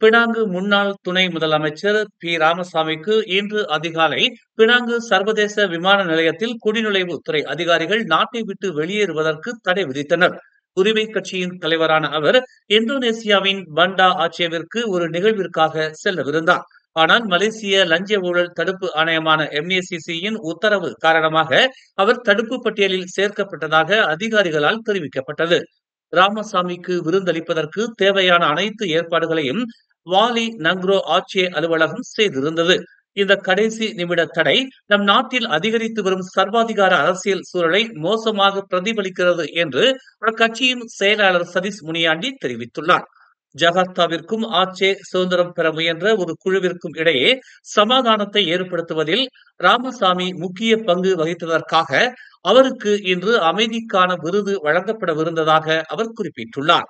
Penang முன்னாள் துணை முதலமைச்சர் பி ராமசாமிக்கு இன்று அதிகாலை பினாங்கு சர்வதேச விமான நிலையத்தில் குடிநுழைவு துறை அதிகாரிகள் நாட்டை விட்டு வெளியேறுவதற்கு தடை விதித்தனர். உரிமை கட்சியின் தலைவரான அவர் இந்தோனேசியாவின் பண்டா ஆட்சியவிற்கு ஒரு நிகழ்விற்காக செல்லவிருந்தார். ஆனால் மலேசிய லஞ்ச ஊழல் தடுப்பு ஆணையமான MACCயின் உத்தரவு காரணமாக அவர் தடுப்பு பட்டியலில் சேர்க்கப்பட்டதாக அதிகாரிகளால் தெரிவிக்கப்பட்டது. ராமசாமிக்கு விருந்தளிப்பதற்கு தேவையான அனைத்து ஏற்பாடுகளையும் வாலி நங்ரோ ஆட்சியர் அலுவலகம் செய்திருந்தது. இந்த கடைசி நிமிட தடை நம் நாட்டில் அதிகரித்து வரும் சர்வாதிகார அரசியல் சூழலை மோசமாக பிரதிபலிக்கிறது என்று அக்கட்சியின் செயலாளர் சதீஷ் முனியாண்டி தெரிவித்துள்ளார். ஜகார்த்தாவிற்கும் ஆட்சே சுதந்திரம் பெற முயன்ற ஒரு குழுவிற்கும் இடையே சமாதானத்தை ஏற்படுத்துவதில் ராமசாமி முக்கிய பங்கு வகித்ததற்காக அவருக்கு இன்று அமைதிக்கான விருது வழங்கப்படவிருந்ததாக அவர் குறிப்பிட்டுள்ளார்.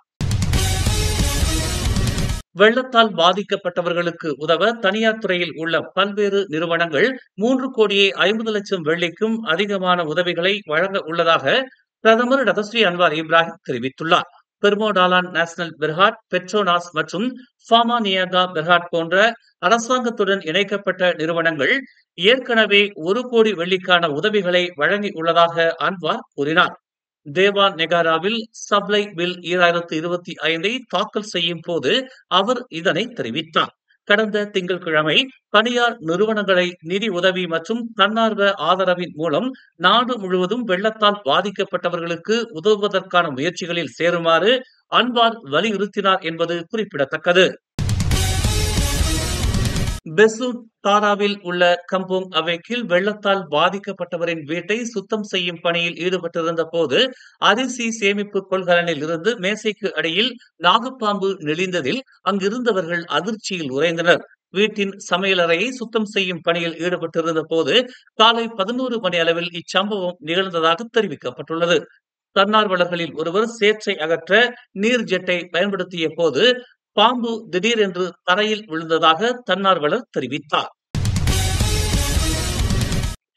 வெள்ளத்தால் பாதிக்கப்பட்டவர்களுக்கு உதவ தனியார் துறையில் உள்ள பல்வேறு நிறுவனங்கள் 3,50,00,000 வெள்ளிக்கும் அதிகமான உதவிகளை வழங்க உள்ளதாக பிரதமர் டதஸ்ரீ அன்வார் இப்ராஹிம் தெரிவித்துள்ளார். பெர்மோடாலான் நேஷனல் பெர்ஹாட், பெட்ரோனாஸ் மற்றும் ஃபார்மா நியாகா பெர்ஹாட் போன்ற அரசாங்கத்துடன் இணைக்கப்பட்ட நிறுவனங்கள் ஏற்கனவே 1 கோடி வெள்ளிக்கான உதவிகளை வழங்கி உள்ளதாக அன்வார் கூறினார். தேவான் நெகாராவில் சப்ளை பில் 2025 தாக்கல் செய்யும் போது அவர் இதனை தெரிவித்தார். கடந்த திங்கட்கிழமை தனியார் நிறுவனங்களை நிதி உதவி மற்றும் தன்னார்வ ஆதரவின் மூலம் நாடு முழுவதும் வெள்ளத்தால் பாதிக்கப்பட்டவர்களுக்கு உதவுவதற்கான முயற்சிகளில் சேருமாறு அன்வார் வலியுறுத்தினார் என்பது குறிப்பிடத்தக்கது. பெசூட் தாராவில் உள்ள கம்போங் அவேக்கில் வெள்ளத்தால் பாதிக்கப்பட்டவரின் வீட்டை சுத்தம் செய்யும் பணியில் ஈடுபட்டிருந்த போது அரிசி சேமிப்பு கொள்கலனில் இருந்து மேசைக்கு அடியில் நாகப்பாம்பு நெளிந்ததில் அங்கிருந்தவர்கள் அதிர்ச்சியில் உறைந்தனர். வீட்டின் சமையலறையை சுத்தம் செய்யும் பணியில் ஈடுபட்டிருந்த போது காலை 11 மணி அளவில் இச்சம்பவம் நிகழ்ந்ததாக தெரிவிக்கப்பட்டுள்ளது. தன்னார்வலர்களில் ஒருவர் சேற்றை அகற்ற நீர் ஜெட்டை பயன்படுத்திய போது பாம்பு திடீரென்று தரையில் விழுந்ததாக தன்னார்வலர் தெரிவித்தார்.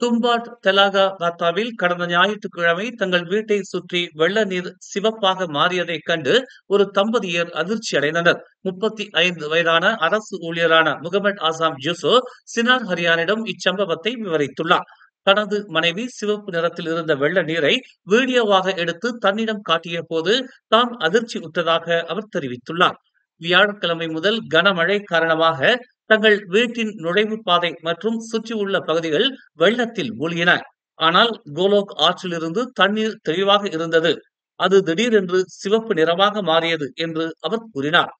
தும்பாட் தெலாகா பாத்தாவில் கடந்த ஞாயிற்றுக்கிழமை தங்கள் வீட்டை சுற்றி வெள்ள நீர் சிவப்பாக மாறியதைக் கண்டு ஒரு தம்பதியர் அதிர்ச்சி அடைந்தனர். 35 வயதான அரசு ஊழியரான முகமது ஆசாம் ஜூசோ சினார் ஹரியானிடம் இச்சம்பவத்தை விவரித்துள்ளார். தனது மனைவி சிவப்பு நிறத்தில் இருந்த வெள்ள நீரை வீடியோவாக எடுத்து தன்னிடம் காட்டிய போது தாம் அதிர்ச்சி உற்றதாக அவர் தெரிவித்துள்ளார். வியாழக்கிழமை முதல் கனமழை காரணமாக தங்கள் வீட்டின் நுழைவு பாதை மற்றும் சுற்றியுள்ள பகுதிகள் வெள்ளத்தில் மூழ்கின. ஆனால் கோலோக் ஆற்றிலிருந்து தண்ணீர் தெளிவாக இருந்தது. அது திடீரென்று சிவப்பு நிறமாக மாறியது என்று அவர் கூறினார்.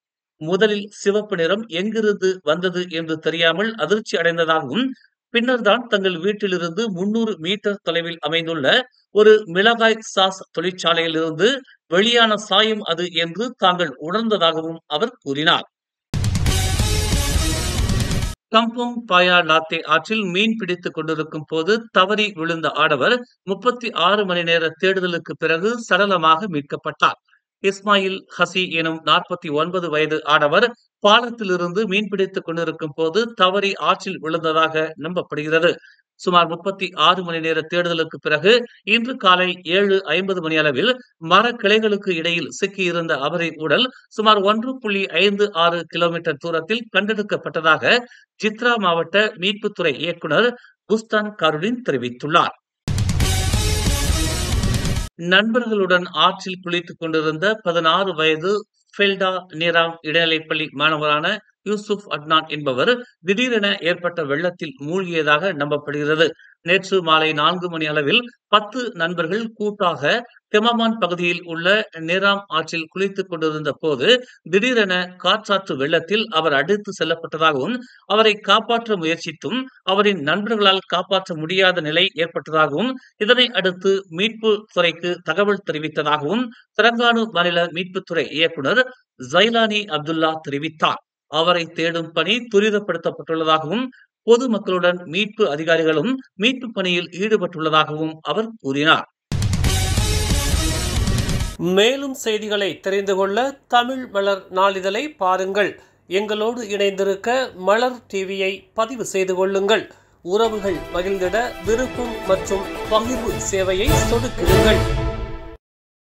முதலில் சிவப்பு நிறம் எங்கிருந்து வந்தது என்று தெரியாமல் அதிர்ச்சி அடைந்ததாகவும் பின்னர் தான் தங்கள் வீட்டிலிருந்து 300 மீட்டர் தொலைவில் அமைந்துள்ள ஒரு மிளகாய் சாஸ் தொழிற்சாலையில் இருந்து வெளியான சாயம் அது என்று தாங்கள் உணர்ந்ததாகவும் அவர் கூறினார். கம்போங் பாயா லாத்தே ஆற்றில் மீன் பிடித்துக் கொண்டிருக்கும் போது தவறி விழுந்த ஆடவர் 36 மணி நேர தேடுதலுக்கு பிறகு சடலமாக மீட்கப்பட்டார். இஸ்மாயில் ஹசி எனும் 49 வயது ஆடவர் பாலத்திலிருந்து மீன்பிடித்துக் கொண்டிருக்கும் போது தவறி ஆற்றில் விழுந்ததாக நம்பப்படுகிறது. சுமார் 36 மணி நேர தேடுதலுக்கு பிறகு இன்று காலை 7:50 மணி அளவில் மரக்கிளைகளுக்கு இடையில் சிக்கியிருந்த அவரின் உடல் சுமார் 1.56 கிலோமீட்டர் தூரத்தில் கண்டெடுக்கப்பட்டதாக ஜித்ரா மாவட்ட மீட்புத்துறை இயக்குனர் குஸ்தான் கருடின் தெரிவித்துள்ளார். நண்பர்களுடன் ஆற்றில் குளித்துக் கொண்டிருந்த 16 வயது ஃபெல்டா நீராம் இடைநிலைப்பள்ளி மாணவரான யூசுப் அட்னான் என்பவர் திடீரென ஏற்பட்ட வெள்ளத்தில் மூழ்கியதாக நம்பப்படுகிறது. நேற்று மாலை 4 மணி அளவில் 10 நண்பர்கள் கூட்டாக தெமாமான் பகுதியில் உள்ள நேராம் ஆற்றில் குளித்துக் கொண்டிருந்த போது திடீரென காற்றாற்று வெள்ளத்தில் அவர் அடித்து செல்லப்பட்டதாகவும் அவரை காப்பாற்ற முயற்சித்தும் அவரின் நண்பர்களால் காப்பாற்ற முடியாத நிலை ஏற்பட்டதாகவும் இதனை அடுத்து மீட்பு துறைக்கு தகவல் தெரிவித்ததாகவும் தெலங்கானா மாநில மீட்புத்துறை இயக்குனர் ஜைலானி அப்துல்லா தெரிவித்தார். அவரை தேடும் பணி துரிதப்படுத்தப்பட்டுள்ளதாகவும் பொதுமக்களுடன் மீட்பு அதிகாரிகளும் மீட்பு பணியில் ஈடுபட்டுள்ளதாகவும் அவர் கூறினார். மேலும் செய்திகளை தெரிந்து கொள்ள தமிழ் மலர் நாளிதழை பாருங்கள். எங்களோடு இணைந்திருக்க மலர் டிவியை பதிவு செய்து கொள்ளுங்கள். உறவுகள் மகிழ்ந்திட விருப்பம் மற்றும் பகிர்வு சேவையை சொடுக்கிடுங்கள்.